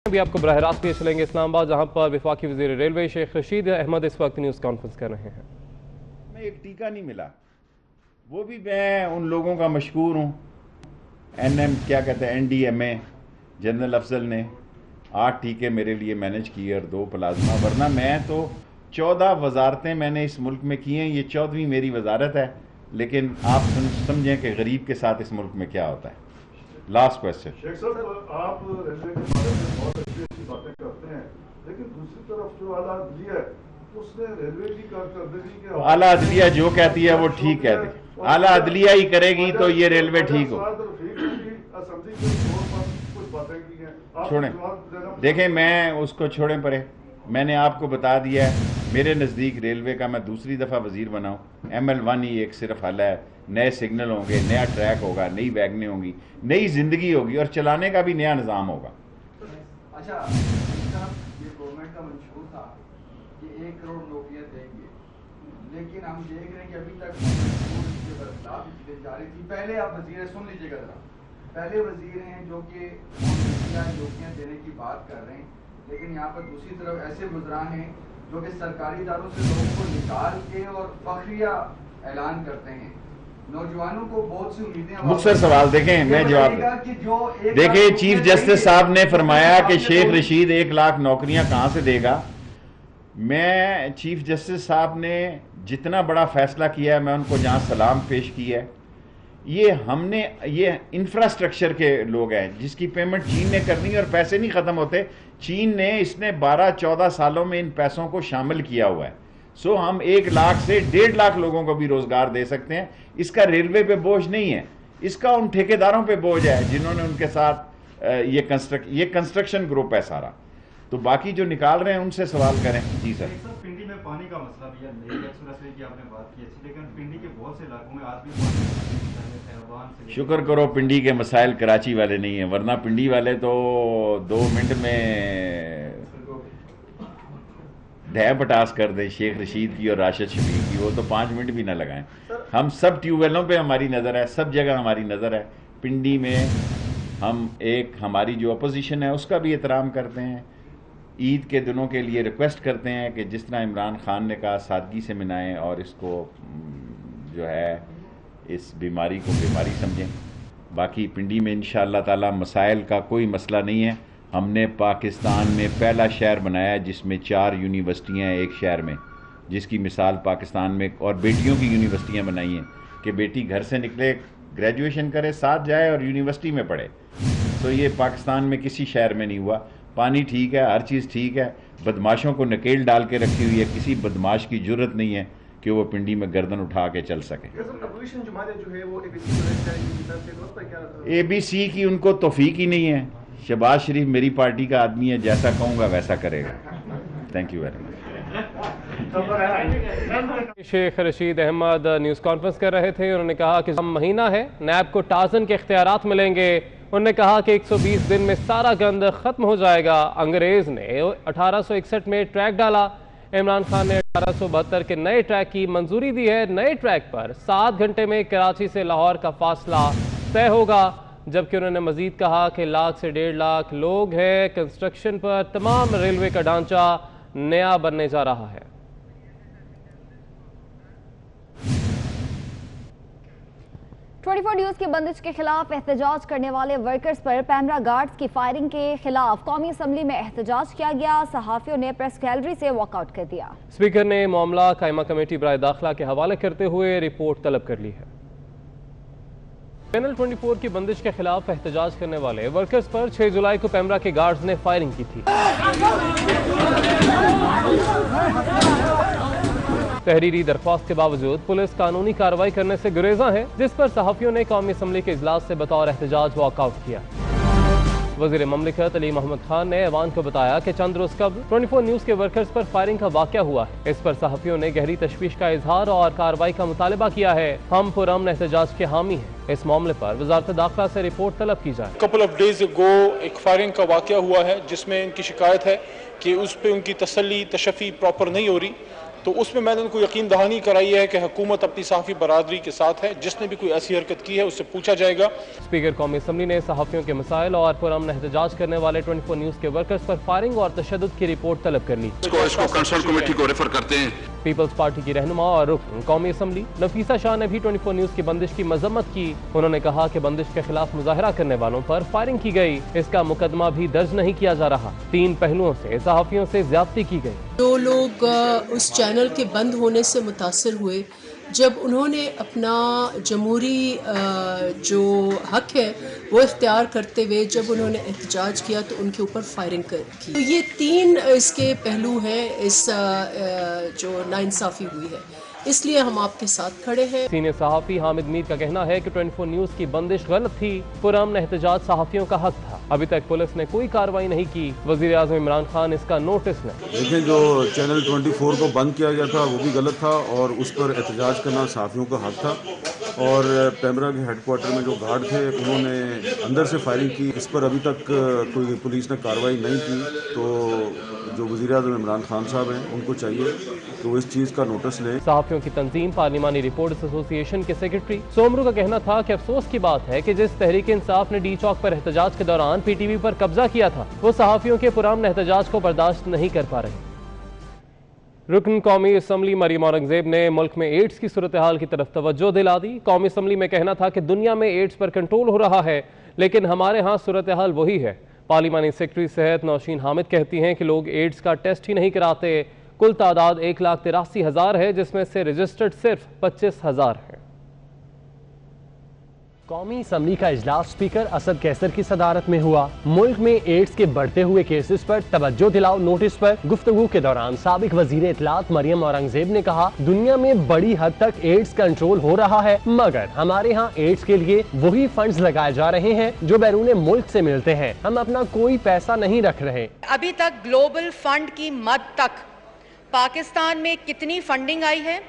अभी आपको बराह रास्त लिए चलेंगे इस्लामाबाद, जहां पर वफाकी वज़ीर रेलवे शेख रशीद अहमद इस वक्त न्यूज़ कॉन्फ्रेंस कर रहे हैं। मैं एक टीका नहीं मिला, वो भी मैं उन लोगों का मशकूर हूँ। एनएम क्या कहते हैं, एनडीएमए जनरल अफजल ने 8 टीके मेरे लिए मैनेज किए और 2 प्लाज्मा, वरना मैं तो 14 वजारतें मैंने इस मुल्क में की हैं, ये 14वीं मेरी वजारत है। लेकिन आप समझें कि गरीब के साथ इस मुल्क में क्या होता है। Last question. शेख साहब, आप रेलवे के बारे में बहुत अच्छी अच्छी बातें करते हैं, लेकिन दूसरी तरफ जो आला अदलिया है उसने रेलवे की कारकर्दगी के आला अदलिया जो कहती है वो ठीक कहती है। आला अदलिया ही करेगी तो ये रेलवे ठीक हो। छोड़ें, देखें, मैं उसको छोड़ें परे। मैंने आपको बता दिया है, मेरे नज़दीक रेलवे का मैं दूसरी दफ़ा वज़ीर बना हूँ। ML1 ही एक सिर्फ हल है। नए सिग्नल होंगे, नया ट्रैक होगा, नई वैगनें होंगी, नई ज़िंदगी होगी और चलाने का भी नया निज़ाम होगा। अच्छा, ये गवर्नमेंट का मंशूर था कि 1 करोड़ नौकरियां देंगे, लेकिन हम देख रहे हैं कि अभी तक इसके बरखलाफ जारी थी। पहले आप वज़ीर सुन लीजिएगा जरा, पहले वज़ीर हैं जो कि नौकरियां देने की बात कर रहे हैं, लेकिन यहाँ पर दूसरी तरफ ऐसे वज़रान हैं जो कि सरकारी इदारों से लोगों को निकाल के और फखरिया ऐलान करते हैं। नौजवानों को बहुत सी उम्मीदें। मुख्तर सवाल देखें, मैं जवाब देखें। चीफ जस्टिस साहब ने फरमाया कि शेख रशीद 1 लाख नौकरियां कहां से देगा। मैं चीफ जस्टिस साहब ने जितना बड़ा फैसला किया है, मैं उनको जहां सलाम पेश किया है। ये इंफ्रास्ट्रक्चर के लोग हैं जिसकी पेमेंट चीन ने करनी है और पैसे नहीं ख़त्म होते। चीन ने इसने 12-14 सालों में इन पैसों को शामिल किया हुआ है। सो हम 1 लाख से 1.5 लाख लोगों को भी रोज़गार दे सकते हैं। इसका रेलवे पे बोझ नहीं है, इसका उन ठेकेदारों पे बोझ है जिन्होंने उनके साथ ये कंस्ट्रक्शन ग्रुप है सारा। तो बाकी जो निकाल रहे हैं उनसे सवाल करें। जी सर। पिंडी में पानी का मसला भी है, एक्सप्रेसवे की आपने बात की अच्छी, लेकिन पिंडी के बहुत से इलाकों में आज भी पानी। शुक्र करो पिंडी के मसाइल कराची वाले नहीं है, वरना पिंडी वाले तो 2 मिनट में ढह पटास कर दें शेख रशीद की और राशिद शफीक की, वो तो 5 मिनट भी ना लगाएं। हम सब ट्यूबवेलों पे हमारी नज़र है, सब जगह हमारी नज़र है। पिंडी में हम हमारी जो अपोजिशन है उसका भी एहतराम करते हैं। ईद के दिनों के लिए रिक्वेस्ट करते हैं कि जिस तरह इमरान खान ने कहा, सादगी से मनाएं और इसको जो है इस बीमारी को बीमारी समझें। बाकी पिंडी में इंशाअल्लाह ताला मसाइल का कोई मसला नहीं है। हमने पाकिस्तान में पहला शहर बनाया जिसमें 4 यूनिवर्सिटियाँ हैं एक शहर में, जिसकी मिसाल पाकिस्तान में, और बेटियों की यूनिवर्सिटियाँ बनाई हैं कि बेटी घर से निकले, ग्रेजुएशन करे, साथ जाए और यूनिवर्सिटी में पढ़े। तो ये पाकिस्तान में किसी शहर में नहीं हुआ। पानी ठीक है, हर चीज़ ठीक है। बदमाशों को नकेल डाल के रखी हुई है, किसी बदमाश की जुर्रत नहीं है कि वो पिंडी में गर्दन उठा के चल सके। ABC की उनको तौफीक ही नहीं है। शहबाज शरीफ मेरी पार्टी का आदमी है, जैसा कहूँगा वैसा करेगा। Thank you very much. Sheikh Rashid Ahmed news conference कर रहे थे। उन्होंने कहा कि महीना है, नैब को टाजन के इख्तियारात मिलेंगे। उन्होंने कहा कि 120 दिन में सारा गंद खत्म हो जाएगा। अंग्रेज़ ने 1861 में ट्रैक डाला, इमरान खान ने 1872 के नए ट्रैक की मंजूरी दी है। नए ट्रैक पर 7 घंटे में कराची से लाहौर का फासला तय होगा। जबकि उन्होंने मजीद कहा कि 1 लाख से 1.5 लाख लोग हैं कंस्ट्रक्शन पर। तमाम रेलवे का ढांचा नया बनने जा रहा है। ट्वेंटी 24 न्यूज की बंदिश के खिलाफ एहतजाज करने वाले वर्कर्स पर पैमरा गार्ड्स की फायरिंग के खिलाफ कौमी असम्बली में एहतजाज किया गया। सहाफियों ने प्रेस गैलरी से वॉकआउट कर दिया। स्पीकर ने मामला कायमा कमेटी बराए दाखिला के हवाले करते हुए रिपोर्ट तलब कर ली है। चैनल 24 की बंदिश के खिलाफ एहतजाज करने वाले वर्कर्स पर 6 जुलाई को पैमरा के गार्ड्स ने फायरिंग की थी। तहरीरी दरख्वास्त के बावजूद पुलिस कानूनी कार्रवाई करने से गुरेजा है, जिस पर सहाफियों ने कौमी असम्बली के इजलास से बतौर एहतजाज वॉकआउट किया। वज़ीर ममलिकत अली मोहम्मद खान ने ऐवान को बताया कि चंद रोज कबल 24 न्यूज के वर्कर्स पर फायरिंग का वाकया हुआ है। इस पर सहाफियों ने गहरी तशवीश का इजहार और कार्रवाई का मुतालबा किया है। हम पुरअमन एहतजाज के हामी हैं। इस मामले पर वजारत दाखिला से रिपोर्ट तलब की जाए। कपल ऑफ डेज अगो एक फायरिंग का वाकया हुआ है जिसमें इनकी शिकायत है कि उस पर उनकी तसल्ली तशफ़ी प्रॉपर नहीं हो रही। तो उसमें मैंने उनको यकीन दहानी कराई है कि हुकूमत अपनी सहाफ़ी बरादरी के साथ है, जिसने भी कोई ऐसी हरकत की है उससे पूछा जाएगा। स्पीकर कौमी असम्बली ने सहाफ़ियों के मसाइल और पुरअमन एहतजाज करने वाले 24 न्यूज़ के वर्कर्स पर फायरिंग और तशद्दुद की रिपोर्ट तलब कर ली। इसको कंसर्न कमेटी को रेफर करते हैं। पीपल्स पार्टी की रहनुमा और रुकन कौमी असम्बली नफीसा शाह ने भी 24 न्यूज़ की बंदिश की मजम्मत की। उन्होंने कहा कि बंदिश के खिलाफ मुजाहरा करने वालों पर फायरिंग की गई, इसका मुकदमा भी दर्ज नहीं किया जा रहा। 3 पहलुओं से सहाफ़ियों से ज्यादती की गई। जो लोग उस चैनल के बंद होने से मुतासर हुए, जब उन्होंने अपना जमहूरी जो हक है वो इख्तियार करते हुए जब उन्होंने एहतजाज किया तो उनके ऊपर फायरिंग की। तो ये 3 इसके पहलू हैं इस जो नाइंसाफ़ी हुई है, इसलिए हम आपके साथ खड़े हैं। सीनियर सहाफ़ी हामिद मीर का कहना है कि 24 न्यूज़ की बंदिश गलत थी, पुरअमन एहतजाज सहाफ़ियों का हक था। अभी तक पुलिस ने कोई कार्रवाई नहीं की। वज़ीर आज़म इमरान खान इसका नोटिस लें। देखिए, जो चैनल 24 को बंद किया गया था वो भी गलत था और उस पर एहतजाज करना सहाफ़ियों का हक था। और पैमरा के हेडक्वार्टर में जो गार्ड थे उन्होंने अंदर से फायरिंग की, इस पर अभी तक कोई पुलिस ने कार्रवाई नहीं की। तो जो वज़ीर आज़म इमरान खान साहब हैं उनको चाहिए कि वो इस चीज़ का नोटिस लें। सहाफ़ियों की तंजीम पार्लिमानी रिपोर्टर्स एसोसिएशन के सेक्रेटरी सोमरू का कहना था कि अफसोस की बात है कि जिस तहरीक इंसाफ ने डी चौक पर एहतजाज के दौरान PTV पर कब्जा किया था, वो सहाफ़ियों के पुरअमन एहतजाज को बर्दाश्त नहीं कर पा रहे। रुकन कौमी असम्बली मरियम औरंगजेब ने मुल्क में एड्स की सूरत हाल की तरफ तवज्जो दिला दी। कौमी असम्बली में कहना था कि दुनिया में एड्स पर कंट्रोल हो रहा है, लेकिन हमारे यहाँ सूरत हाल वही है। पार्लिमानी सेक्रेटरी सेहत नौशीन हामिद कहती हैं कि लोग एड्स का टेस्ट ही नहीं कराते। कुल तादाद 1,83,000 है, जिसमें से रजिस्टर्ड सिर्फ 25,000 है। कौमी असम्बली का इजलास स्पीकर असद कैसर की सदारत में हुआ। मुल्क में एड्स के बढ़ते हुए केसेस पर तवज्जो दिलाओ नोटिस पर गुफ्तगू के दौरान साबिक वजीर इत्तलात मरियम औरंगजेब ने कहा, दुनिया में बड़ी हद तक एड्स कंट्रोल हो रहा है, मगर हमारे यहाँ एड्स के लिए वही फंड्स लगाए जा रहे हैं जो बैरून मुल्क से मिलते हैं। हम अपना कोई पैसा नहीं रख रहे। अभी तक ग्लोबल फंड की मद तक पाकिस्तान में कितनी फंडिंग आई है,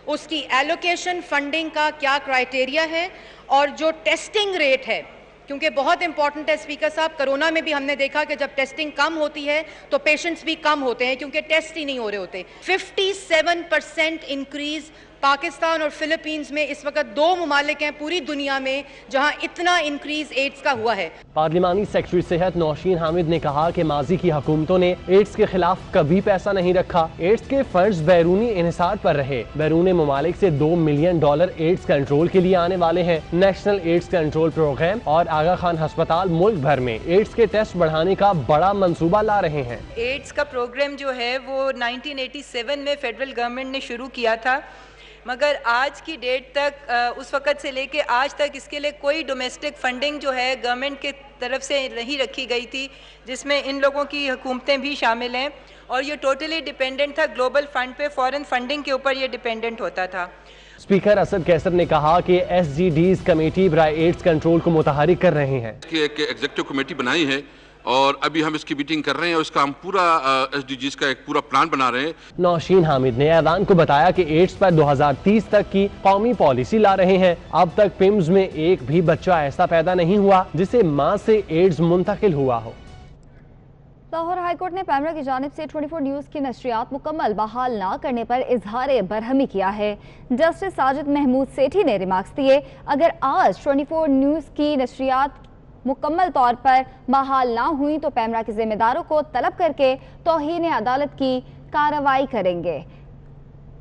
उसकी एलोकेशन फंडिंग का क्या क्राइटेरिया है, और जो टेस्टिंग रेट है, क्योंकि बहुत इंपॉर्टेंट है स्पीकर साहब, कोरोना में भी हमने देखा कि जब टेस्टिंग कम होती है तो पेशेंट्स भी कम होते हैं क्योंकि टेस्ट ही नहीं हो रहे होते। 57% इंक्रीज पाकिस्तान और फिलीपींस में इस वक्त 2 ममालिक हैं पूरी दुनिया में जहां इतना इंक्रीज एड्स का हुआ है। पार्लिमानी सेक्रेटरी सेहत नौशीन हामिद ने कहा कि माजी की हुकूमतों ने एड्स के खिलाफ कभी पैसा नहीं रखा। एड्स के फंड्स बैरूनी इन्हिसार पर रहे। बैरून ममालिक से $2 मिलियन एड्स कंट्रोल के लिए आने वाले हैं। नेशनल एड्स कंट्रोल प्रोग्राम और आगा खान अस्पताल मुल्क भर में एड्स के टेस्ट बढ़ाने का बड़ा मंसूबा ला रहे हैं। एड्स का प्रोग्राम जो है वो 1987 में फेडरल गवर्नमेंट ने शुरू किया था, मगर आज की डेट तक उस वक़्त से लेके आज तक इसके लिए कोई डोमेस्टिक फंडिंग जो है गवर्नमेंट के तरफ से नहीं रखी गई थी, जिसमें इन लोगों की हुकूमतें भी शामिल हैं, और ये टोटली डिपेंडेंट था ग्लोबल फंड पे, फॉरेन फंडिंग के ऊपर ये डिपेंडेंट होता था। स्पीकर असद कैसर ने कहा कि SGDs कमेटी बराए एड्स कंट्रोल को मुतहरिक कर रहे हैं। एक एग्जीक्यूटिव कमेटी बनाई है और अभी हम इसकी मीटिंग कर रहे हैं और इसका हम पूरा SDGs का एक पूरा प्लान बना रहे हैं। नौशीन हामिद ने ऐलान को बताया कि एड्स पर 2030 तक की कौमी पॉलिसी ला रहे हैं। अब तक पिम्स में एक भी बच्चा ऐसा पैदा नहीं हुआ जिसे मां से एड्स मुंतकिल हुआ हो। लाहौर हाईकोर्ट ने पैमरा की जानिब से 24 न्यूज़ की नशरियात मुकम्मल बहाल ना करने पर इजहार बरहमी किया है। जस्टिस साजिद महमूद सेठी ने रिमार्क्स दिए, अगर आज 24 न्यूज़ की नशरियात मुकम्मल तौर पर बहाल ना हुई तो पैमरा के जिम्मेदारों को तलब करके तौहीन अदालत की कार्रवाई करेंगे।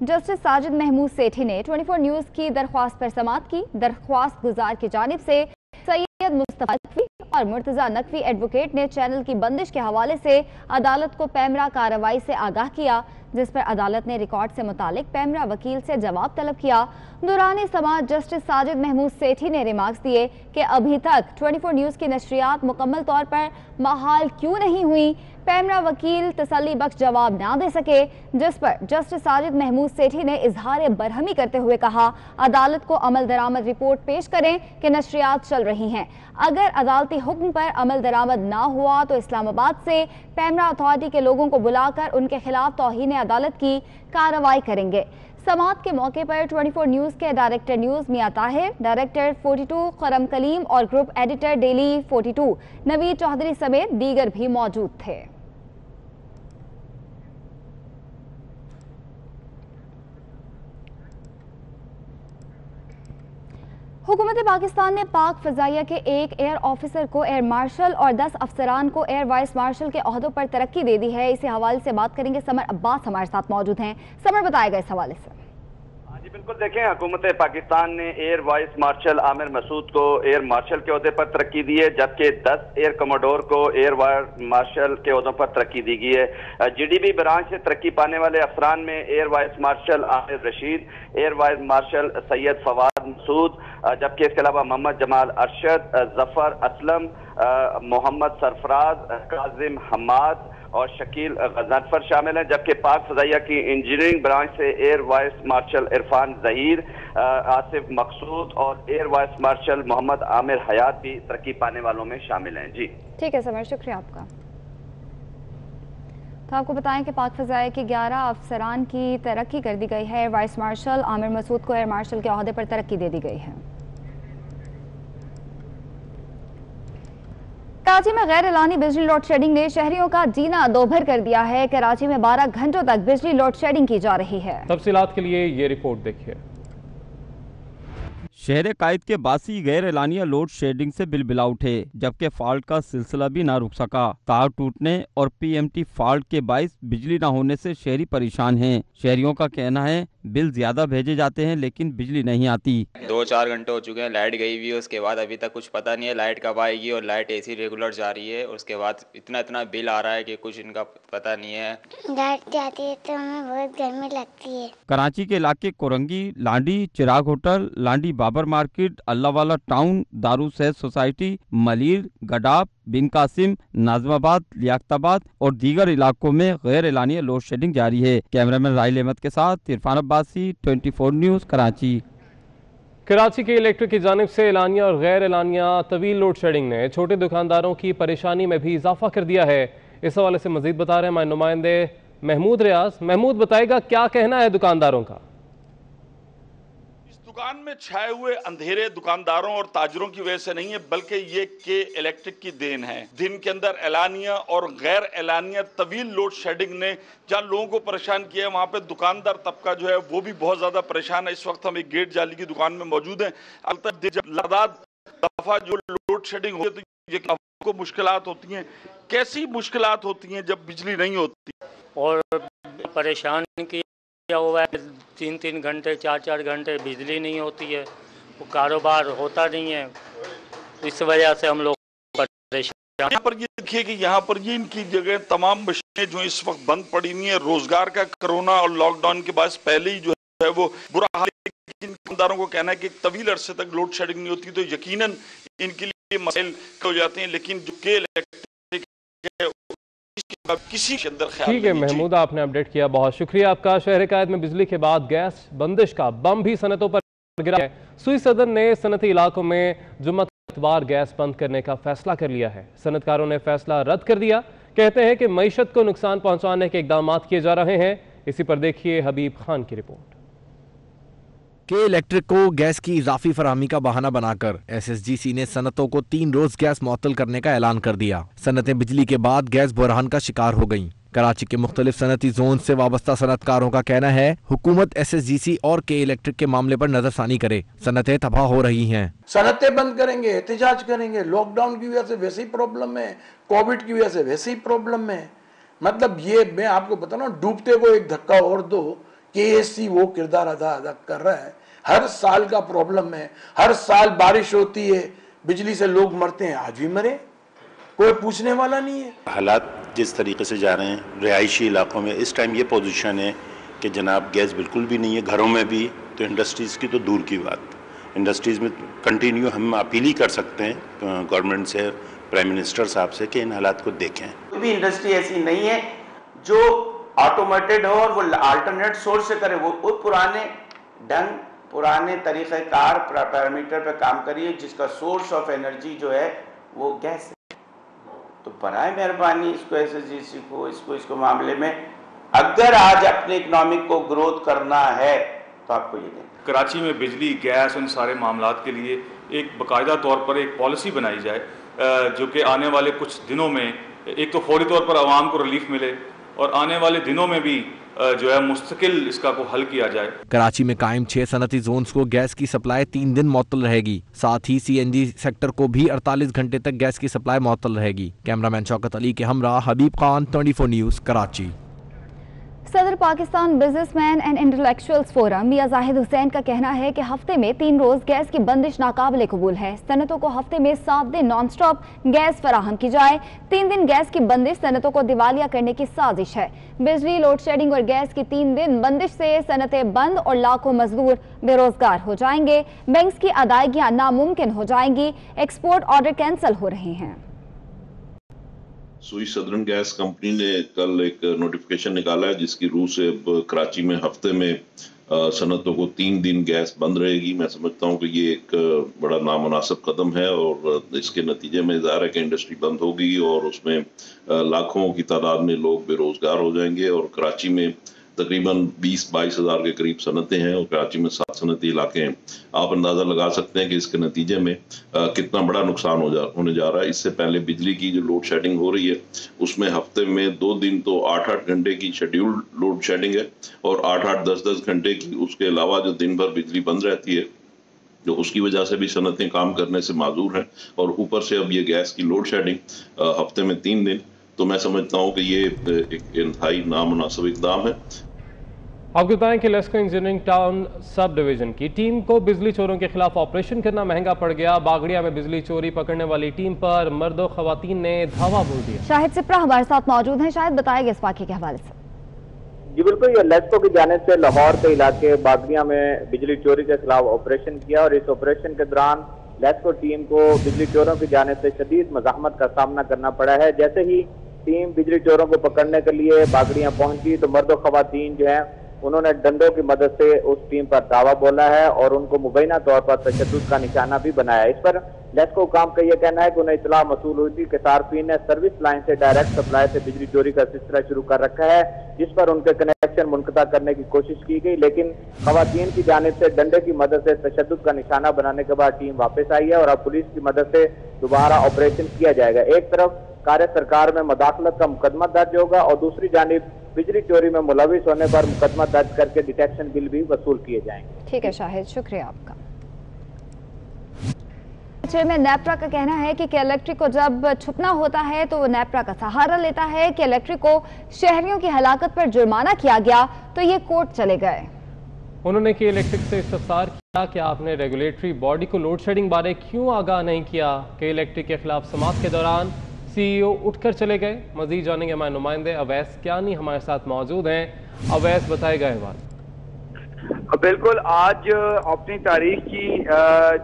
जस्टिस साजिद महमूद सेठी ने 24 न्यूज़ की दरख्वास्त पर समाअत की। दरख्वास्त गुजार की जानिब से सैयद मुस्तफा नकवी और मुर्तजा नकवी एडवोकेट ने चैनल की बंदिश के हवाले से अदालत को पैमरा कार्रवाई से आगाह किया, जिस पर अदालत ने रिकॉर्ड से मुतालिक पैमरा वकील से जवाब तलब किया। दौरान समाअत जस्टिस साजिद महमूद सेठी ने रिमार्क्स दिए कि अभी तक 24 न्यूज़ की नशरियात मुकम्मल तौर पर बहाल क्यों नहीं हुई। पैमरा वकील तसल्ली बख्श जवाब ना दे सके, जिस पर जस्टिस साजिद महमूद सेठी ने इजहार बरहमी करते हुए कहा, अदालत को अमल दरामद रिपोर्ट पेश करें कि नशरियात चल रही हैं। अगर अदालती हुक्म पर अमल दरामद ना हुआ तो इस्लामाबाद से पैमरा अथॉरिटी के लोगों को बुलाकर उनके खिलाफ तौहीन अदालत की कार्रवाई करेंगे। समाअत के मौके पर 24 न्यूज़ के director news Mian Tahir, director 42 Khurram Kaleem और group editor daily 42 Naveed Chaudhry समेत दीगर भी मौजूद थे। हुकूमत पाकिस्तान ने पाक फ़ज़ाइया के एक एयर ऑफिसर को एयर मार्शल और 10 अफसरान को एयर वाइस मार्शल के ओहदों पर तरक्की दे दी है। इसी हवाले से बात करेंगे। समर अब्बास हमारे साथ मौजूद हैं। समर, बताएगा इस हवाले से। जी बिल्कुल, देखें, हुकूमत पाकिस्तान ने air vice marshal Aamir Masood को एयर मार्शल के ओहदे पर तरक्की दी है, जबकि 10 एयर कमोडोर को एयर वाइस मार्शल के ओहदों पर तरक्की दी गई है। जीडीबी ब्रांच से तरक्की पाने वाले अफसरान में air vice marshal Aamir Rashid, air vice marshal Syed Fawad Masood, जबकि इसके अलावा मोहम्मद जमाल अरशद, जफर असलम, मोहम्मद सरफराज, काजिम हमाद और शकील गजनफर शामिल हैं। जबकि पाक फ़ज़ाइया की इंजीनियरिंग ब्रांच से air vice marshal Irfan Zaheer, Asif Maqsood और air vice marshal Mohammad Aamir Hayat भी तरक्की पाने वालों में शामिल हैं। जी ठीक है समर, शुक्रिया आपका। तो आपको बताएं कि पाक फ़ज़ाइया के 11 अफसरान की तरक्की कर दी गई है। Air vice marshal Aamir Masood को एयर मार्शल के ओहदे पर तरक्की दे दी गई है। कराची में गैर एलानी बिजली लोड शेडिंग ने शहरियों का जीना दोभर कर दिया है। कराची में 12 घंटों तक बिजली लोड शेडिंग की जा रही है। तफसीलात के लिए ये रिपोर्ट देखिए। शहर कायद के बासी गैर एलानिया लोड शेडिंग से बिलबिला उठे, जबकि फॉल्ट का सिलसिला भी ना रुक सका। तार टूटने और पीएमटी फॉल्ट के बाइस बिजली न होने से शहरी परेशान हैं। शहरियों का कहना है बिल ज्यादा भेजे जाते हैं लेकिन बिजली नहीं आती। 2-4 घंटे हो चुके हैं, लाइट गई हुई है, उसके बाद अभी तक कुछ पता नहीं है लाइट कब आएगी, और लाइट ऐसी रेगुलर जा रही है। उसके बाद इतना बिल आ रहा है कि कुछ इनका पता नहीं है। लाइट जाती है तो हमें बहुत गर्मी लगती है। कराची के इलाके Korangi, Landi, Chirag hotel, Landi Babar market, Allahwala town, Darul Sehat society, Malir, Gadap, Bin Qasim, Nazimabad, Liaquatabad और दीगर इलाकों में गैर एलानिया लोड शेडिंग जारी है। कैमरामैन राहिल अहमद के साथ इरफान अब्बासी, 24 न्यूज़, कराची। कराची के इलेक्ट्रिक की जानिब से एलानिया और गैर एलानिया तवील लोड शेडिंग ने छोटे दुकानदारों की परेशानी में भी इजाफा कर दिया है। इस हवाले से मजीद बता रहे हैं हमारे नुमाइंदे महमूद रियाज। महमूद, बताएगा क्या कहना है दुकानदारों का? दुकान में छाए हुए अंधेरे दुकानदारों और ताजरों की वजह से नहीं है, बल्कि ये के इलेक्ट्रिक की देन है। दिन के अंदर एलानिया और गैर एलानिया तवील लोड शेडिंग ने जहां लोगों को परेशान किया है, वहां पे दुकानदार तबका जो है वो भी बहुत ज्यादा परेशान है। इस वक्त हम एक गेट जाली की दुकान में मौजूद हैं। जब लगातार दफा जो लोड शेडिंग होती है तो आपको मुश्किलात होती हैं। कैसी मुश्किलात होती हैं जब बिजली नहीं होती? और परेशान किया हुआ है, 3-3 घंटे 4-4 घंटे बिजली नहीं होती है, वो कारोबार होता नहीं है। इस वजह से हम लोग परेशान। यहाँ पर ये देखिए कि यहाँ पर ये इनकी जगह तमाम मशीनें जो इस वक्त बंद पड़ी हुई है। रोजगार का कोरोना और लॉकडाउन के बाद पहले ही जो है वो बुरा हाल है। दुकानदारों को कहना है कि तवील अरसे तक लोड शेडिंग नहीं होती तो यकीनन इनके लिए मसाइल हो जाते हैं, लेकिन जो के इलेक्ट्रिक है किसी के अंदर ख्याल। ठीक है महमूद, आपने अपडेट किया, बहुत शुक्रिया आपका। शहर कायद में बिजली के बाद गैस बंदिश का बम भी सनतों पर गिरा है। सुई सदर ने सनती इलाकों में जुम्मा इतवार गैस बंद करने का फैसला कर लिया है। सनतकारों ने फैसला रद्द कर दिया। कहते हैं कि मईशत को नुकसान पहुंचाने के इकदाम किए जा रहे हैं। इसी पर देखिए हबीब खान की रिपोर्ट। के इलेक्ट्रिक को गैस की इजाफी फराहमी का बहाना बनाकर SSGC ने सनतों को 3 रोज गैस मुअत्तल करने का ऐलान कर दिया। सनतें बिजली के बाद गैस बहरान का शिकार हो गईं। कराची के मुख्तलिफ सनती जोन से वाबस्ता सनतकारों का कहना है हुकूमत SSGC और के इलेक्ट्रिक के मामले पर नजरसानी करे। सनतें तबाह हो रही हैं। सनतें बंद करेंगे, एहतजाज करेंगे। लॉकडाउन की वजह से वैसे ही प्रॉब्लम है, कोविड की वजह से वैसे ही प्रॉब्लम है। मतलब ये मैं आपको बता रहा हूँ, डूबते को एक धक्का और दो, KSC वो किरदार अदा कर रहा है। हर साल का प्रॉब्लम है, हर साल बारिश होती है, बिजली से लोग मरते हैं, आज भी मरे, कोई पूछने वाला नहीं है। हालात जिस तरीके से जा रहे हैं रिहायशी इलाकों में, इस टाइम ये पोजीशन है कि जनाब गैस बिल्कुल भी नहीं है, घरों में भी, तो इंडस्ट्रीज़ की तो दूर की बात। इंडस्ट्रीज़ में कंटिन्यू हम अपील ही कर सकते हैं गवर्नमेंट से, प्राइम मिनिस्टर साहब से, कि इन हालात को देखें। कोई भी इंडस्ट्री ऐसी नहीं है जो ऑटोमेटेड हो और वो अल्टरनेट सोर्स से करे। वो पुराने ढंग, पुराने तरीक़ेकार पैरामीटर पे काम करिए, जिसका सोर्स ऑफ एनर्जी जो है वो गैस है। तो बराए मेहरबानी इसको SSGC को इसको मामले में अगर आज अपने इकोनॉमिक को ग्रोथ करना है तो आपको ये दें। कराची में बिजली, गैस, उन सारे मामलात के लिए एक बाकायदा तौर पर एक पॉलिसी बनाई जाए जो कि आने वाले कुछ दिनों में एक तो फौरी तौर पर आवाम को रिलीफ मिले और आने वाले दिनों में भी जो है मुस्तकिल इसका को हल किया जाए। कराची में कायम 6 सनती जोन्स को गैस की सप्लाई 3 दिन मुअत्तल रहेगी। साथ ही CNG सेक्टर को भी 48 घंटे तक गैस की सप्लाई मुअत्तल रहेगी। कैमरामैन शौकत अली के हमरा हबीब खान, 24 न्यूज़, कराची। सदर Pakistan businessman and intellectuals forum Mian Zahid Hussain का कहना है कि हफ्ते में 3 रोज गैस की बंदिश नाकाबिले कबूल है। सनतों को हफ्ते में 7 दिन नॉन स्टॉप गैस फराहम की जाए। 3 दिन गैस की बंदिश सनतों को दिवालिया करने की साजिश है। बिजली, लोड शेडिंग और गैस की 3 दिन बंदिश से सनतें बंद और लाखों मजदूर बेरोजगार हो जाएंगे। बैंक्स की अदायगियां नामुमकिन हो जाएंगी। एक्सपोर्ट ऑर्डर कैंसिल हो रहे हैं। सुई सदर्न गैस कंपनी ने कल एक नोटिफिकेशन निकाला है जिसकी रूह से अब कराची में हफ्ते में सनतों को 3 दिन गैस बंद रहेगी। मैं समझता हूँ कि ये एक बड़ा नामुनासिब कदम है और इसके नतीजे में ज़ाहिर है कि इंडस्ट्री बंद होगी और उसमें लाखों की तादाद में लोग बेरोजगार हो जाएंगे। और कराची में तकरीबन 20-22 हज़ार के करीब सनतें हैं और कराची में 7 सनती इलाके हैं। आप अंदाज़ा लगा सकते हैं कि इसके नतीजे में कितना बड़ा नुकसान होने जा रहा है। इससे पहले बिजली की जो लोड शेडिंग हो रही है उसमें हफ्ते में 2 दिन तो 8-8 घंटे की शेड्यूल्ड लोड शेडिंग है और 8-8, 10-10 घंटे की उसके अलावा जो दिन भर बिजली बंद रहती है, जो उसकी वजह से भी सनतें काम करने से माजूर हैं। और ऊपर से अब ये गैस की लोड शेडिंग हफ्ते में 3 दिन, तो मैं समझता हूँ कि ये एक इंतहाई नामुनासिब इक़दाम है। आपको बताएं कि LESCO engineering town sub division की टीम को बिजली चोरों के खिलाफ ऑपरेशन करना महंगा पड़ गया। बागड़िया में बिजली चोरी पकड़ने वाली टीम पर मर्दों खवातीन ने धावा बोल दिया। शाहिद सिप्रा हमारे साथ मौजूद हैं। शाहिद बताएगा इस वाक़े के हवाले से। जी बिल्कुल, ये लेस्को की जानिब से लाहौर के इलाके बागड़िया में बिजली चोरी के खिलाफ ऑपरेशन किया और इस ऑपरेशन के दौरान लेस्को टीम को बिजली चोरों की जानिब से शदीद मज़ाहमत का सामना करना पड़ा है। जैसे ही टीम बिजली चोरों को पकड़ने के लिए बागड़िया पहुंची तो मर्द और खवातीन जो है उन्होंने डंडों की मदद से उस टीम पर दावा बोला है और उनको मुबैना तौर पर तशद्दुद का निशाना भी बनाया। इस पर लेस्को काम का यह कहना है कि उन्हें इतला मसूल हुई थी कि सार्फिन ने सर्विस लाइन से डायरेक्ट सप्लाई से बिजली चोरी का सिलसिला शुरू कर रखा है, जिस पर उनके कनेक्शन मुनक़ता करने की कोशिश की गई, लेकिन खवातीन की जानिब से डंडे की मदद से तशद्दुद का निशाना बनाने के बाद टीम वापस आई है और अब पुलिस की मदद से दोबारा ऑपरेशन किया जाएगा। एक तरफ कार्य सरकार में मदाखलत का मुकदमा दर्ज होगा और दूसरी जानिब बिजली चोरी में मुलविस होने पर मुकदमा दर्ज करके डिटेक्शन बिल भी वसूल किए जाएंगे। ठीक है शाहिद, शुक्रिया आपका। में नेप्रा का कहना है कि इलेक्ट्रिक को जब छुपना होता है तो वो नेप्रा का सहारा लेता है कि इलेक्ट्रिक को शहरियों की हलाकत पर जुर्माना किया गया तो ये कोर्ट चले गए। उन्होंने कि इलेक्ट्रिक से इस्तफसार किया कि आपने रेगुलेटरी बॉडी को लोड शेडिंग बारे क्यों आगाह नहीं किया कि इलेक्ट्रिक के खिलाफ समाअत के दौरान CEO उठकर चले गए। मजीद जानेंगे हमारे नुमाइंदे अवैस क्यानी हमारे साथ मौजूद हैं। अवैस, बताएगा ये बात। बिल्कुल, आज अपनी तारीख की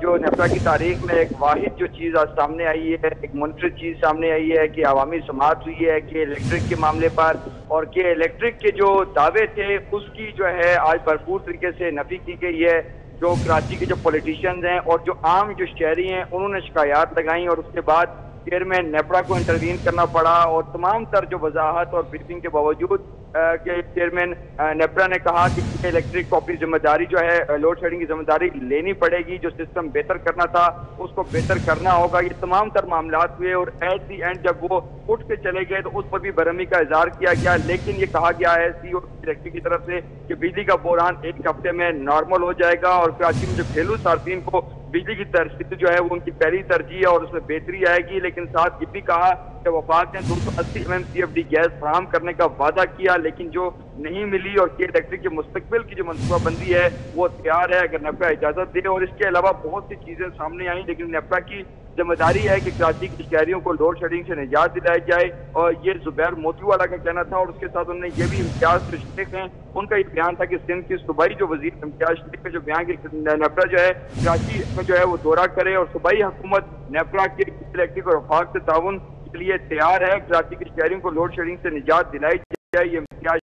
जो नेप्रा की तारीख में एक वाहिद जो चीज़ आज सामने आई है, एक मुनफरिद चीज़ सामने आई है कि अवामी समाअत हुई है कि इलेक्ट्रिक के मामले पर और कि इलेक्ट्रिक के जो दावे थे उसकी जो है आज भरपूर तरीके से नफी की गई है। जो कराची के जो पॉलिटिशियंस हैं और जो आम जो शहरी हैं उन्होंने शिकायत लगाई और उसके बाद चेयरमैन नेप्रा को इंटरवीन करना पड़ा और तमाम तर जो वजाहत और ब्रीफिंग के बावजूद के चेयरमैन नेप्रा ने कहा कि इलेक्ट्रिक को अपनी जिम्मेदारी जो है लोड शेडिंग की जिम्मेदारी लेनी पड़ेगी, जो सिस्टम बेहतर करना था उसको बेहतर करना होगा। ये तमाम तर मामला हुए और एट दी एंड जब वो उठ के चले गए तो उस पर भी बरहमी का इजहार किया गया, लेकिन ये कहा गया है CEO इलेक्ट्रिक की तरफ से कि बिजली का बहरान 1 हफ्ते में नॉर्मल हो जाएगा और कराची में जो घरेलू सार्फिन को बिजली की तरजीह जो है वो उनकी पहली तरजीह है और उसमें बेहतरी आएगी। लेकिन साथ ये भी कहा कि वफाक ने 280 MMCFD गैस फराहम करने का वादा किया लेकिन जो नहीं मिली और के इलेक्ट्रिक के मुस्तकबिल की जो मनसूबाबंदी है वो तैयार है अगर नेप्रा इजाजत दे। और इसके अलावा बहुत सी चीजें सामने आई, लेकिन नेप्रा की जिम्मेदारी है कि कराची के शहरियों को लोड शेडिंग से निजात दिलाई जाए और ये जुबैर मोतीवाला का कहना था। और उसके साथ उन्होंने ये भी इम्तियाज शेख हैं, उनका ये बयान था कि सिंध की सूबाई जो वजीर इम्तियाज शेख का जो बयान की नेप्रा जो है कराची में जो है वो दौरा करे और सूबाई हुकूमत नेप्रा के इलेक्ट्रिक और वफाक से ताउन के लिए तैयार है। कराची के शहरियों को लोड शेडिंग से निजात दिलाई जाए, ये इम्तियाज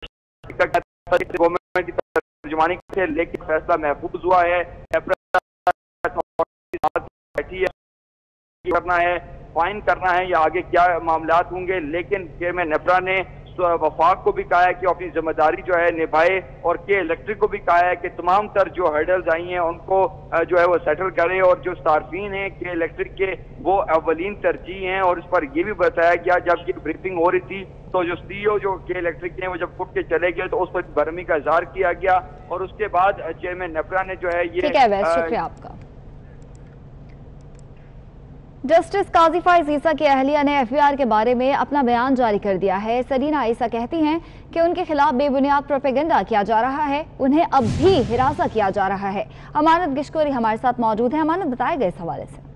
गवर्नमेंट की तर्जुमानी थे, लेकिन फैसला महफूज हुआ है। बैठी है, करना है, फाइन करना है या आगे क्या मामलात होंगे, लेकिन चेयरमैन नेप्रा ने वफाक को भी कहा है कि अपनी जिम्मेदारी जो है निभाए और के इलेक्ट्रिक को भी कहा है कि तमाम तर जो हर्डल्स आई हैं उनको जो है वो सेटल करे और जो सार्फिन हैं के इलेक्ट्रिक के वो अवलीन तरजीह हैं। और इस पर यह भी बताया गया जब ये ब्रीफिंग हो रही थी तो जो CEO जो के इलेक्ट्रिक थे वो जब उठ के चले गए तो उस पर बरहमी का इजहार किया गया और उसके बाद चेयरमैन नेफ्रा ने जो है ये ठीक है वैस, शुक्रिया आपका। जस्टिस काजी फाइज ईसा की अहलिया ने FBI के बारे में अपना बयान जारी कर दिया है। सरीना ईसा कहती हैं कि उनके खिलाफ बेबुनियाद प्रोपेगेंडा किया जा रहा है, उन्हें अब भी हिरासा किया जा रहा है। अमानत गिशकोरी हमारे साथ मौजूद है। अमानत, बताए गए इस हवाले से।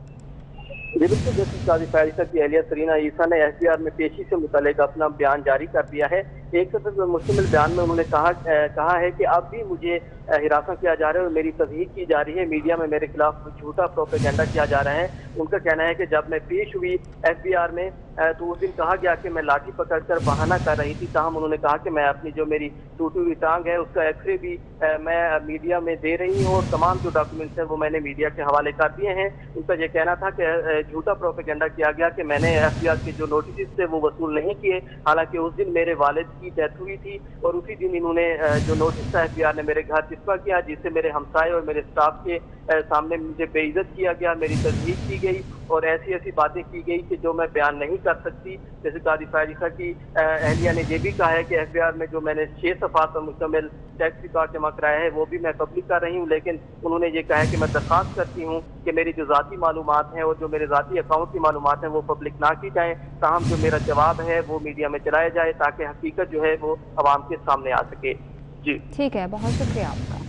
बिल्कुल, जस्टिस काजी फाइज ईसा की अहलिया सरीना ईसा ने FBI में पेशी से मुतालिक अपना बयान जारी कर दिया है। एक सफर पर मुश्तमिल बयान में उन्होंने कहा है कि अब भी मुझे हिरासत किया जा रहा है और मेरी तस्दीक की जा रही है, मीडिया में मेरे खिलाफ झूठा प्रोपेगेंडा किया जा रहा है। उनका कहना है कि जब मैं पेश हुई FBI में तो उस दिन कहा गया कि मैं लाठी पकड़कर बहाना कर रही थी, ताहम उन्होंने कहा कि मैं अपनी जो मेरी टूटी हुई टांग है उसका एक्सरे भी मैं मीडिया में दे रही हूँ और तमाम जो डॉक्यूमेंट्स हैं वो मैंने मीडिया के हवाले कर दिए हैं। उनका ये कहना था कि झूठा प्रोपेगेंडा किया गया कि मैंने FBI के जो नोटिस थे वो वसूल नहीं किए, हालांकि उस दिन मेरे वालिद की डेथ हुई थी और उसी दिन इन्होंने जो नोटिस था FBI ने मेरे घर चिपका किया, जिससे मेरे हमसाए और मेरे स्टाफ के सामने मुझे बेइज्जत किया गया, मेरी तस्दीक की गई और ऐसी ऐसी बातें की गई कि जो मैं बयान नहीं कर सकती। जैसे काजी फाइज ईसा की अहलिया ने यह भी कहा है कि FBI में जो मैंने 6 सफ़ात पर मुश्तमिल टैक्स रिकॉर्ड जमा कराया है वो भी मैं पब्लिक कर रही हूँ, लेकिन उन्होंने ये कहा है कि मैं दरख्वास्त करती हूँ कि मेरी जो ज़ाती मालूमात हैं और जो मेरे ज़ाती अकाउंट की मालूमात हैं वो पब्लिक ना की जाए, ताहम जो मेरा जवाब है वो मीडिया में चलाया जाए ताकि हकीकत जो है वो आवाम के सामने आ सके। जी ठीक है, बहुत शुक्रिया आपका।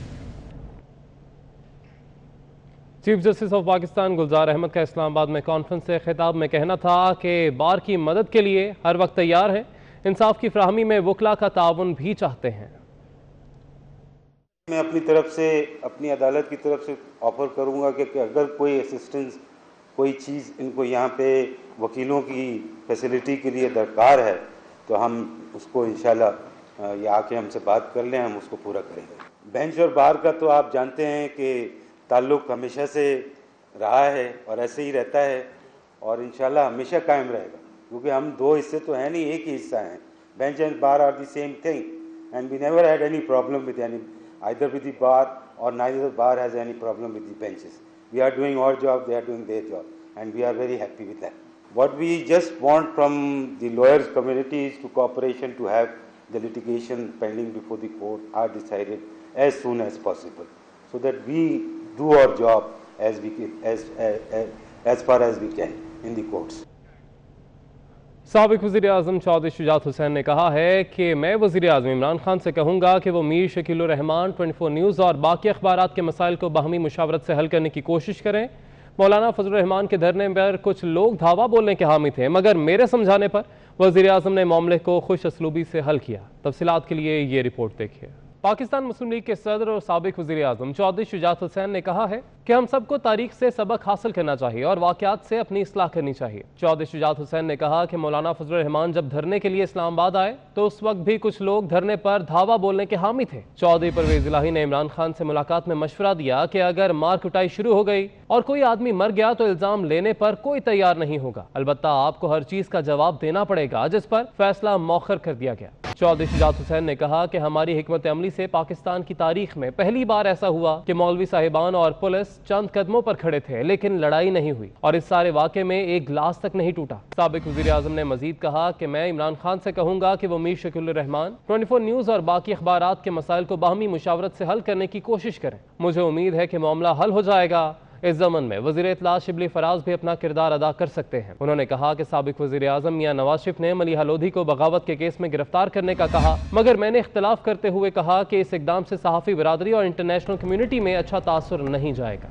चीफ जस्टिस ऑफ पाकिस्तान गुलजार अहमद का इस्लामाबाद में कॉन्फ्रेंस से खिताब में कहना था कि बार की मदद के लिए हर वक्त तैयार हैं, इंसाफ की फराहमी में वकला का ताउन भी चाहते हैं। मैं अपनी तरफ से अपनी अदालत की तरफ से ऑफ़र करूंगा कि अगर कोई असिस्टेंस कोई चीज़ इनको यहाँ पे वकीलों की फैसिलिटी के लिए दरकार है तो हम उसको इंशाल्लाह ये आके हमसे बात कर लें, हम उसको पूरा करेंगे। बेंच और बार का तो आप जानते हैं कि ताल्लुक़ हमेशा से रहा है और ऐसे ही रहता है और इंशाल्लाह हमेशा कायम रहेगा, क्योंकि हम दो हिस्से तो हैं नहीं, एक ही हिस्सा हैं। Bench and bar are the same thing and we never had any problem with any either with the bar or neither the bar has any problem with the benches. We are doing our job, they are doing their job, and we are very happy with that. What we just want from the lawyers community is to cooperation to have the litigation pending before the court are decided as soon as possible, so that we do our job as far as we can in the courts. साबिक वज़ीर आज़म चौधरी शुजात हुसैन ने कहा है कि मैं वज़ीर आज़म इमरान खान से कहूँगा कि वो मीर शकीलुर रहमान 24 न्यूज़ और बाकी अखबारात के मसाइल को बाहमी मुशावरत से हल करने की कोशिश करें। मौलाना फजलुर रहमान के धरने पर कुछ लोग धावा बोलने के हामी थे, मगर मेरे समझाने पर वज़ीर आज़म ने मामले को खुश असलूबी से हल किया। तफसीलात के लिए ये रिपोर्ट देखिए। पाकिस्तान मुस्लिम लीग के सदर और साबिक वज़ीर आज़म चौधरी शुजात हुसैन ने कहा है कि हम सबको तारीख से सबक हासिल करना चाहिए और वाक़यात से अपनी इस्लाह करनी चाहिए। चौधरी शुजात हुसैन ने कहा कि मौलाना फजलुर रहमान जब धरने के लिए इस्लामाबाद आए तो उस वक्त भी कुछ लोग धरने पर धावा बोलने के हामी थे। चौधरी परवेज़ इलाही ने इमरान खान से मुलाकात में मशवरा दिया कि अगर मार कुटाई शुरू हो गई और कोई आदमी मर गया तो इल्ज़ाम लेने पर कोई तैयार नहीं होगा, अलबत्ता आपको हर चीज़ का जवाब देना पड़ेगा, जिस पर फैसला मौखर कर दिया गया। चौधरी शुजात हुसैन ने कहा कि हमारी हिकमत अमली से पाकिस्तान की तारीख में पहली बार ऐसा हुआ कि मौलवी साहिबान और पुलिस चंद कदमों पर खड़े थे लेकिन लड़ाई नहीं हुई और इस सारे वाक़े में एक गिलास तक नहीं टूटा। साबिक वज़ीर आज़म ने मजीद कहा कि मैं इमरान खान से कहूँगा कि वो मीर शकीलुर रहमान 24 न्यूज़ और बाकी अखबारात के मसाइल को बाहमी मुशावरत से हल करने की कोशिश करें। मुझे उम्मीद है कि मामला हल हो जाएगा। इस ज़मन में वज़ीर इत्तला शिबली फराज भी अपना किरदार अदा कर सकते हैं। उन्होंने कहा कि साबिक वज़ीर आज़म मियां नवाज शरीफ ने मलिहा लोधी को बगावत के केस में गिरफ्तार करने का कहा, मगर मैंने इख्तलाफ करते हुए कहा कि इस इकदाम से सहाफ़ी बिरादरी और इंटरनेशनल कम्यूनिटी में अच्छा तासुर नहीं जाएगा।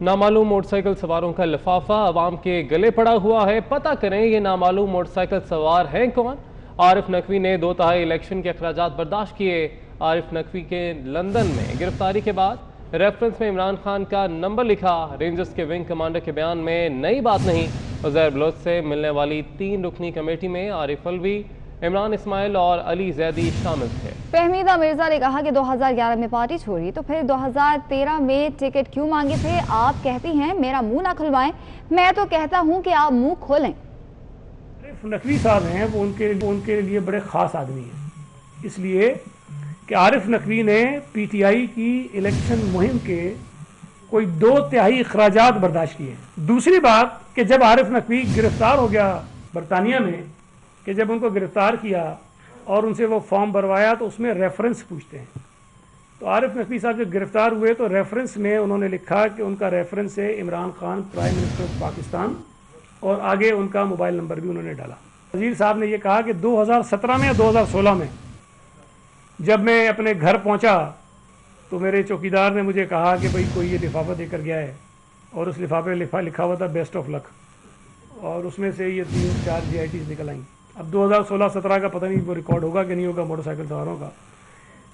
नामालूम मोटरसाइकिल सवारों का लिफाफा अवाम के गले पड़ा हुआ है, पता करें ये नामालूम मोटरसाइकिल सवार हैं कौन। आरिफ नकवी ने 2 तिहाई इलेक्शन के अखराजात बर्दाश्त किए। आरिफ नकवी के लंदन में गिरफ्तारी के बाद रेफरेंस में इमरान खान का नंबर लिखा। रेंजर्स के विंग कमांडर के बयान में नई बात नहीं। उज़ैर बलोच से मिलने वाली 3 रुकनी कमेटी में आरिफ अलवी, इमरान इस्माइल और अली जैदी शामिल थे। फहमीदा मिर्जा ने कहा कि 2011 में पार्टी छोड़ी तो फिर 2013 में टिकट क्यों मांगे थे। आप कहती हैं मेरा मुंह ना खुलवाएं, मैं तो कहता हूं कि आप मुंह खोलें। आरिफ नकवी साहब हैं, वो उनके लिए बड़े ख़ास आदमी हैं, इसलिए कि आरिफ नकवी ने PTI की इलेक्शन मुहिम के कोई 2 तिहाई अखराजात बर्दाश्त किए। दूसरी बात कि जब आरिफ नकवी गिरफ्तार हो गया बरतानिया में कि जब उनको गिरफ्तार किया और उनसे वो फॉर्म भरवाया तो उसमें रेफरेंस पूछते हैं। तो आरिफ नकवी साहब जब गिरफ्तार हुए तो रेफरेंस में उन्होंने लिखा कि उनका रेफरेंस है Imran Khan prime minister of Pakistan, और आगे उनका मोबाइल नंबर भी उन्होंने डाला। वजीर साहब ने ये कहा कि 2017 में या 2016 में जब मैं अपने घर पहुंचा तो मेरे चौकीदार ने मुझे कहा कि भाई कोई ये लिफाफा देकर गया है, और उस लिफाफे में लिखा हुआ था बेस्ट ऑफ लक, और उसमें से ये 3-4 GITs निकल आई। अब 2016-17 का पता नहीं वो रिकॉर्ड होगा कि नहीं होगा मोटरसाइकिल सवारों का,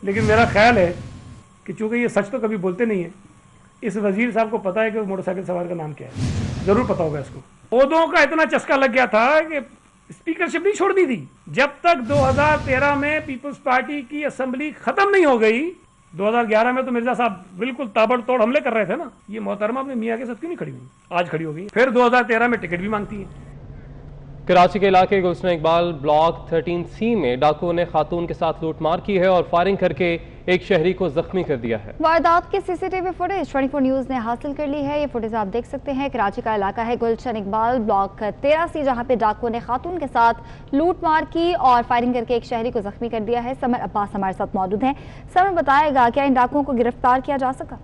लेकिन मेरा ख्याल है कि चूँकि ये सच तो कभी बोलते नहीं है, इस वजीर साहब को पता है कि मोटरसाइकिल सवार का नाम क्या है, ज़रूर पता होगा इसको। ओहदों का इतना चस्का लग गया था कि स्पीकरशिप नहीं छोड़ दी थी। जब तक 2013 में पीपल्स पार्टी की असेंबली खत्म नहीं हो गई, 2011 में तो मिर्जा साहब बिल्कुल ताबड़तोड़ हमले कर रहे थे ना, ये मोहतरमा अपने मियाँ के साथ क्यों नहीं खड़ी हुई, आज खड़ी हो गई। फिर 2013 में टिकट भी मांगती है। कराची के इलाके गुलशन इकबाल ब्लॉक 13C में डाकुओं ने खातून के साथ लूटमार की है और फायरिंग करके एक शहरी को जख्मी कर दिया है। वारदात की CCTV फुटेज 24 न्यूज ने हासिल कर ली है। ये फुटेज आप देख सकते हैं। कराची का इलाका है गुलशन इकबाल ब्लॉक 13C, जहां पे डाकुओं ने खातून के साथ लूटमार की और फायरिंग करके एक शहरी को जख्मी कर दिया है। समर अब्बास हमारे साथ मौजूद हैं। समर, बताएगा क्या इन डाकुओं को गिरफ्तार किया जा सका?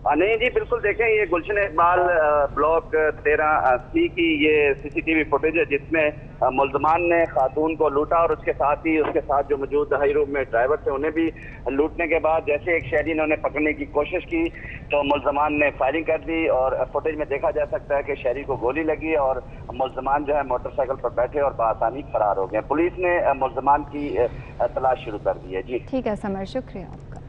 नहीं जी, बिल्कुल देखें, ये गुलशन इकबाल ब्लॉक 13C की ये CCTV फुटेज है जिसमें मुल्जमान ने खातून को लूटा और उसके साथ ही उसके साथ जो मौजूद हाई रूम में ड्राइवर थे उन्हें भी लूटने के बाद जैसे एक शहरी ने उन्हें पकड़ने की कोशिश की तो मुल्जमान ने फायरिंग कर दी और फुटेज में देखा जा सकता है कि शहरी को गोली लगी और मुल्जमान जो है मोटरसाइकिल पर बैठे और बआसानी फरार हो गए। पुलिस ने मुल्जमान की तलाश शुरू कर दी है। जी ठीक है समर, शुक्रिया आपका।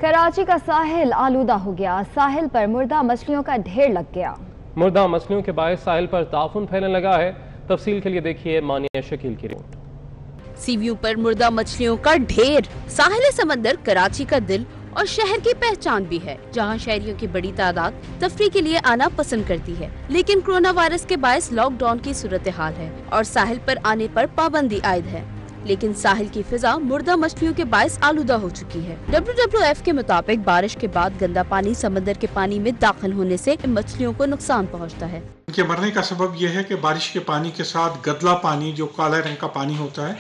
कराची का साहिल आलूदा हो गया। साहिल पर मुर्दा मछलियों का ढेर लग गया। मुर्दा मछलियों के बायस साहिल पर ताफुन फैलने लगा है। तफसील के लिए देखिए मानिया शकील की रिपोर्ट। सीव्यू पर मुर्दा मछलियों का ढेर। साहिल समंदर कराची का दिल और शहर की पहचान भी है, जहां शहरियों की बड़ी तादाद तफरी के लिए आना पसंद करती है। लेकिन कोरोना वायरस के बायस लॉकडाउन की सूरत हाल है और साहिल पर आने पर पाबंदी आयद है। लेकिन साहिल की फिजा मुर्दा मछलियों के बायस आलूदा हो चुकी है। WWF के मुताबिक बारिश के बाद गंदा पानी समंदर के पानी में दाखिल होने से मछलियों को नुकसान पहुंचता है। इनके मरने का सबब यह है कि बारिश के पानी के साथ गदला पानी, जो काला रंग का पानी होता है,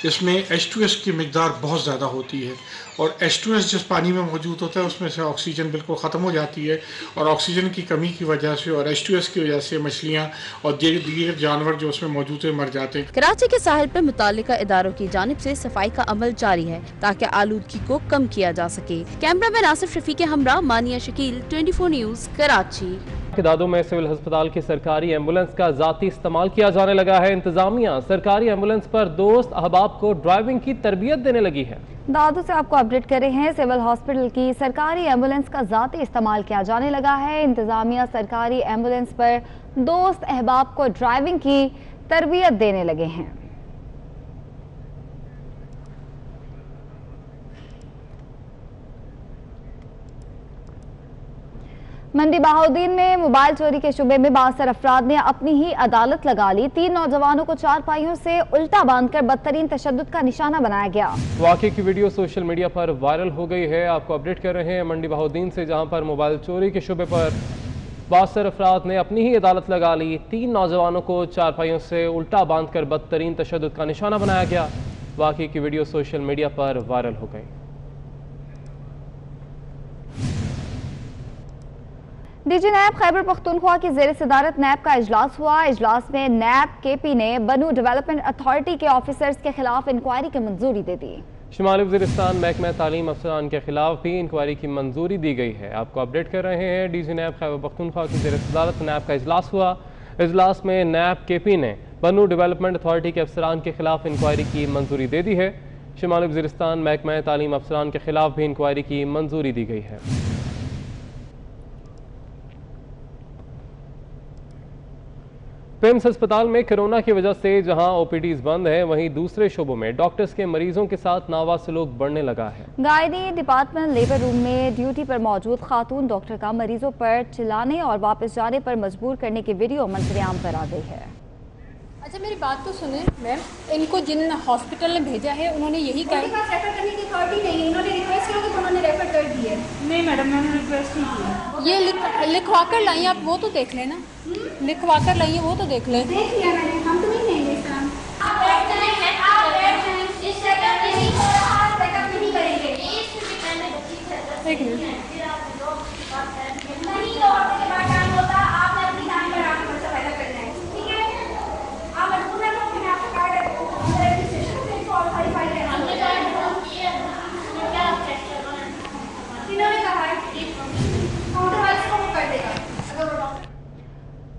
इसमें H2S की मिकदार बहुत ज़्यादा होती है और H2S जिस पानी में मौजूद होता है उसमें से ऑक्सीजन बिल्कुल ख़त्म हो जाती है और ऑक्सीजन की कमी की वजह से और H2S की वजह से मछलियाँ और दीगर जानवर जो उसमें मौजूद है मर जाते हैं। कराची के साहिल पर मुतालिका इदारों की जानिब से सफाई का अमल जारी है ताकि आलूदगी को कम किया जा सके। कैमरा मैन आसिफ शफी के हमरा मानिया शकील, 24 न्यूज, कराची। दादों में सिविल अस्पताल की सरकारी एम्बुलेंस का जाती इस्तेमाल किया जाने लगा है। इंतजामिया सरकारी एम्बुलेंस पर दोस्त अहबाब को ड्राइविंग की तरबियत देने लगी है। दादू से आपको अपडेट कर रहे हैं। सिविल हॉस्पिटल की सरकारी एम्बुलेंस का जाती इस्तेमाल किया जाने लगा है। इंतजामिया सरकारी एम्बुलेंस पर दोस्त अहबाब को ड्राइविंग की तरबियत देने लगे हैं। मंडी बहाउद्दीन में मोबाइल चोरी के शुबे में 62 अफराद ने अपनी ही अदालत लगा ली। 3 नौजवानों को 4 पाइयों से उल्टा बांधकर बदतरीन तशद्दुद का निशाना बनाया गया। वाकई की वीडियो सोशल मीडिया पर वायरल हो गई है। आपको अपडेट कर रहे हैं मंडी बहाउद्दीन से, जहां पर मोबाइल चोरी के शुबे पर 62 अफराद ने अपनी ही अदालत लगा ली। 3 नौजवानों को 4 पाइयों से उल्टा बांधकर बदतरीन तशद्दुद का निशाना बनाया गया। वाकई की वीडियो सोशल मीडिया पर वायरल हो गई। डीजी नैब खैबर पख्तूनख्वा की ज़ेर सदारत नैब का इजलास हुआ। इजलास में नैब KP ने बनू डेवलपमेंट अथॉरिटी के ऑफिसर्स के खिलाफ इंक्वायरी की मंजूरी दे दी। शुमाली वज़ीरिस्तान महकमा तालीम अफसरान के खिलाफ भी इंक्वायरी की मंजूरी दी गई है। आपको अपडेट कर रहे हैं। डीजी नैब खैबर पख्तूनख्वा की ज़ेर सदारत नैब का इजलास हुआ। इजलास में नैब KP ने बनू डेवलपमेंट अथॉरिटी के अफसरान के खिलाफ इंक्वायरी की मंजूरी दे दी है। शुमाली वज़ीरिस्तान महकमा तालीम अफसरान के खिलाफ भी इंक्वायरी की मंजूरी दी गई है। पिम्स अस्पताल में कोरोना की वजह से जहां OPDs बंद है, वहीं दूसरे शोबों में डॉक्टर्स के मरीजों के साथ नावा सलूक बढ़ने लगा है। गायनी डिपार्टमेंट लेबर रूम में ड्यूटी पर मौजूद खातून डॉक्टर का मरीजों पर चिल्लाने और वापस जाने पर मजबूर करने की वीडियो मंजरेआम पर आ गई है। अच्छा मेरी बात तो सुने मैम, इनको जिन हॉस्पिटल ने भेजा है उन्होंने यही कहा रेफर करने की अथॉरिटी नहीं है। इन्होंने रिक्वेस्ट किया तो उन्होंने रेफर कर दी है। नहीं मैडम, मैंने रिक्वेस्ट नहीं की। ये लिखवा कर लाई, आप वो तो देख लेना। लिखवा कर लाइए, वो तो देख लें। देख लिया मैंने, हम तो नहीं लेंगे इस तरह। एक मिनट,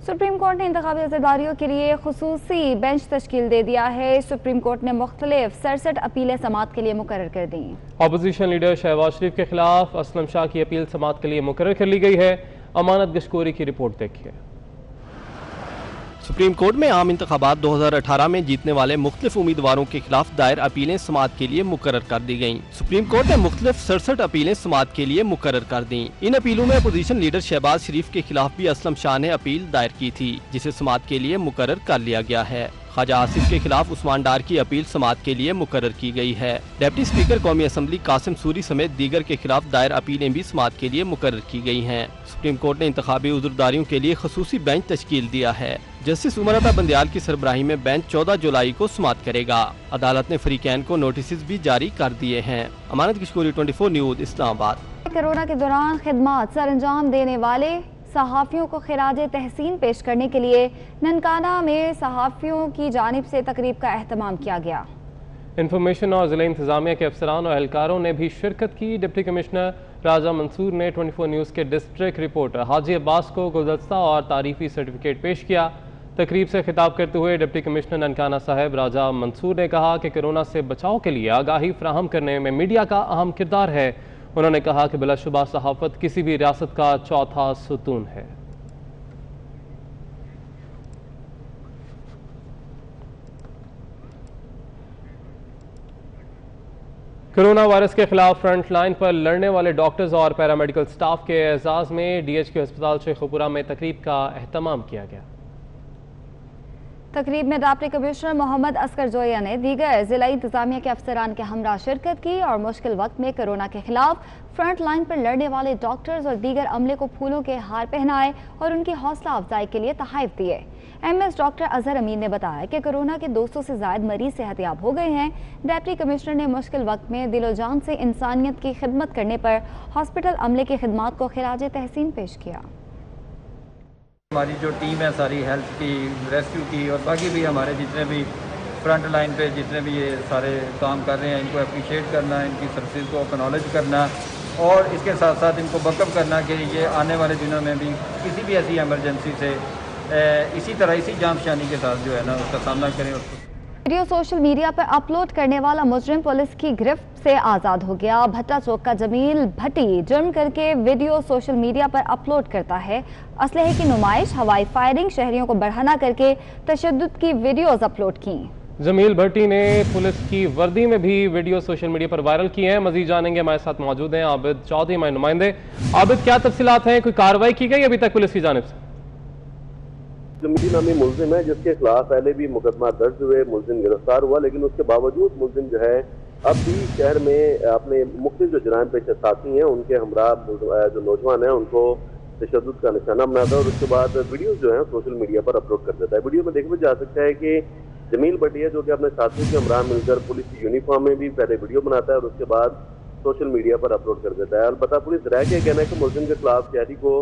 सुप्रीम कोर्ट ने इंतखाबी अज़ेदारियों के लिए खुसूसी बेंच तश्कील दे दिया है। सुप्रीम कोर्ट ने मुख्तलिफ 67 अपीलें समाअत के लिए मुकर्रर कर दी। अपोजिशन लीडर शहबाज शरीफ के खिलाफ असलम शाह की अपील समाअत के लिए मुकर्रर कर ली गई है। अमानत गशकोरी की रिपोर्ट देखिए। सुप्रीम कोर्ट में आम इंतखाबात 2018 में जीतने वाले मुख्तलिफ उम्मीदवारों के खिलाफ दायर अपीलें समाअत के लिए मुकर्रर कर दी गयी। सुप्रीम कोर्ट ने मुख्तलिफ 67 अपीलें समाअत के लिए मुकर्रर कर दी। इन अपीलों में अपोजिशन लीडर शहबाज शरीफ के खिलाफ भी असलम शाह ने अपील दायर की थी, जिसे समाअत के लिए मुकर्रर कर लिया गया है। ख्वाजा आसिफ के खिलाफ उस्मान डार की अपील समाअत के लिए मुकर्रर की गई है। डिप्टी स्पीकर कौमी असम्बली कासिम सूरी समेत दीगर के खिलाफ दायर अपीलें भी समाअत के लिए मुकर्रर की गई हैं। सुप्रीम कोर्ट ने इंतखाबी उज़्रदारियों के लिए खसूसी बेंच तश्कील दिया है। जस्टिस उमर अता बंदियाल की सरबराही में बेंच 14 जुलाई को समाअत करेगा। अदालत ने फरीकैन को नोटिस भी जारी कर दिए हैं। अमानत किशकोरी 24 न्यूज़ इस्लामाबाद। कोरोना के दौरान खिदमात सर अंजाम देने वाले सहाफ़ियों को खिराजे तहसीन पेश करने के लिए ननकाना में सहाफ़ियों की जानिब से तकरीब का एहतमाम किया गया। इंफॉर्मेशन और ज़िला इंतज़ामिया के अफसरान और एहलकारों ने भी शिरकत की। डिप्टी कमिश्नर राजा मंसूर ने 24 न्यूज़ के डिस्ट्रिक्ट रिपोर्टर हाजी अब्बास को गुलदस्ता और तारीफ़ी सर्टिफिकेट पेश किया। तकरीब से खिताब करते हुए डिप्टी कमिश्नर ननकाना साहब राजा मंसूर ने कहा कि कोरोना से बचाव के लिए आगाही फराहम करने में मीडिया का अहम किरदार है। उन्होंने कहा कि बिलाशुबा सहाफ़त किसी भी रियासत का चौथा सुतून है। कोरोना वायरस के खिलाफ फ्रंट लाइन पर लड़ने वाले डॉक्टर्स और पैरामेडिकल स्टाफ के एजाज़ में DHQ अस्पताल शेखुपुरा में तकरीब का एहतमाम किया गया। तकरीब में डिप्टी कमिश्नर मोहम्मद असगर जोया ने दीगर जिला इंतजामिया के अफसरान के हमरा शिरकत की और मुश्किल वक्त में कोरोना के खिलाफ फ्रंट लाइन पर लड़ने वाले डॉक्टर्स और दीगर अमले को फूलों के हार पहनाए और उनकी हौसला अफजाई के लिए तहाइफ दिए। MS डॉक्टर अजहर अमीन ने बताया कि कोरोना के 200 से ज्यादा मरीज सेहतयाब हो गए हैं। डिप्टी कमिश्नर ने मुश्किल वक्त में दिलो जान से इंसानियत की खिदमत करने पर हॉस्पिटल अमले की खिदमत को खिराज तहसीन पेश किया। हमारी जो टीम है सारी हेल्थ की, रेस्क्यू की और बाकी भी हमारे जितने भी फ्रंट लाइन पे जितने भी ये सारे काम कर रहे हैं, इनको अप्रिशिएट करना, इनकी सर्विस को एक्नॉलेज करना और इसके साथ साथ इनको बकअप करना कि ये आने वाले दिनों में भी किसी भी ऐसी इमरजेंसी से इसी तरह इसी जामशानी के साथ जो है ना उसका सामना करें। वीडियो सोशल मीडिया पर अपलोड करने वाला मुजरिम पुलिस की गिरफ्त से आज़ाद हो गया। भट्टा चौक का जमील भट्टी जुर्म करके वीडियो सोशल मीडिया पर अपलोड करता है। असलहे की नुमाइश, हवाई फायरिंग, शहरियों को बढ़ाना करके तशद्दुद की वीडियोस अपलोड की। जमील भट्टी ने पुलिस की वर्दी में भी वीडियो सोशल मीडिया पर वायरल किए हैं। मजीद जानेंगे, हमारे साथ मौजूद हैं आबिद चौधरी, हमारे नुमाइंदे। आबिद, क्या तफसीलात हैं? कोई कार्रवाई की गई अभी तक पुलिस की जानिब से? जमील नामी मुलजिम है जिसके खिलाफ पहले भी मुकदमा दर्ज हुए, मुलजिम गिरफ्तार हुआ, लेकिन उसके बावजूद मुलजिम जो है अब भी शहर में अपने मुख्तलिफ जो जराइम पेश साथी हैं उनके हमरा जो नौजवान हैं उनको तशद्दुद का निशाना बनाता है और उसके बाद वीडियो जो है सोशल मीडिया पर अपलोड कर देता है। वीडियो में देखा जा सकता है कि जमील भट्टी है जो कि अपने साथियों के हमरा मिलकर पुलिस की यूनिफॉर्म में भी पहले वीडियो बनाता है और उसके बाद सोशल मीडिया पर अपलोड कर देता है। अलबत्ता पुलिस राय के कहना है कि मुलजिम के खिलाफ शहरी को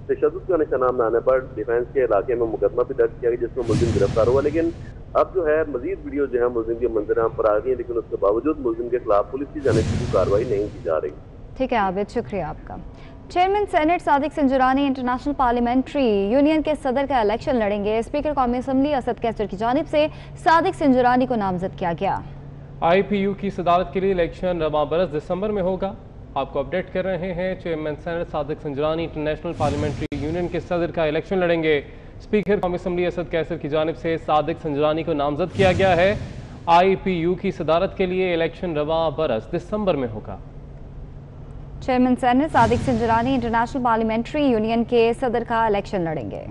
तशद्दुद का निशाना बनाने पर डिफेंस के इलाके में मुकदमा भी दर्ज किया गया जिसमें मुलजिम गिरफ्तार हुआ, लेकिन अब जो है मजीद वीडियो जो है मुलजिम के मंजर पर आ गई है, लेकिन उसके बावजूद मुलजिम के खिलाफ पुलिस की जानिब से कार्रवाई नहीं की जा रही। ठीक है आबिद, शुक्रिया आपका। Chairman senate Sadiq Sanjrani international parliamentary union के सदर का इलेक्शन लड़ेंगे। स्पीकर कौमी असम्बली असद कैसर की जानिब से सादिक सिंजुरानी को नामजद किया गया। IPU की सदारत के लिए इलेक्शन रवा बरस दिसंबर में होगा। आपको अपडेट कर रहे हैं, chairman senate Sadiq Sanjrani international parliamentary union के सदर का इलेक्शन लड़ेंगे। स्पीकर कौमी असम्बली असद कैसर की जानिब से सादिक सिंजुरानी को नामजद किया गया है। IPU की सदारत के लिए इलेक्शन रवा बरस दिसंबर में होगा। Chairman senate Sadiq Sanjrani international parliamentary union के सदर का इलेक्शन लड़ेंगे।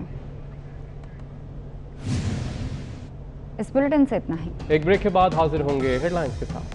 इस बुलेटिन से इतना ही। एक ब्रेक के बाद हाजिर होंगे हेडलाइंस के साथ।